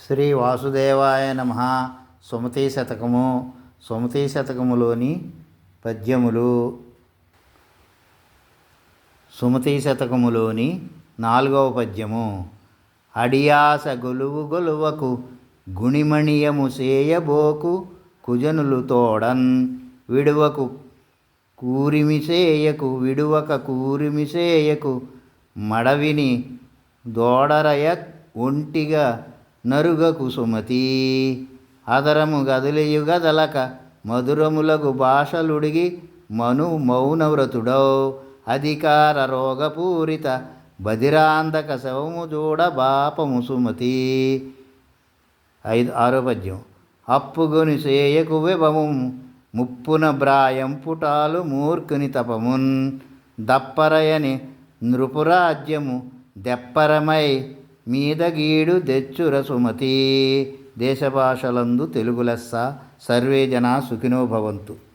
శ్రీ వాసుదేవాయ నమః. సుమతీ శతకము. సుమతీ శతకములోని పద్యములు. సుమతీ శతకములోని 4వ పద్యము. అడియాస గొలువు గొలువకు గుణిమణియము సేయబోకు కుజనులు తోడన్ విడువకు కూరిమిసేయకు విడువక కూరిమిసేయకు మడవిని దోడరయ ఒంటిగా నరుగకు సుమతి అదరము గదిలియు గదలక మధురములగు భాషలుడిగి మను మౌనవ్రతుడౌ అధికార రోగపూరిత బధిరాంధక శవము చూడ బాపము సుమతి. 6వ పద్యం. అప్పుగొని సేయకు విభము ముప్పున బ్రాయంపుటాలు మూర్ఖుని తపమున్ దప్పరయని నృపురాజ్యము దెప్పరమై మీదగీడు దెచ్చుర సుమతి. దేశభాషలందు తెలుగు లెస్స. సర్వే జనా సుఖినో భవంతు.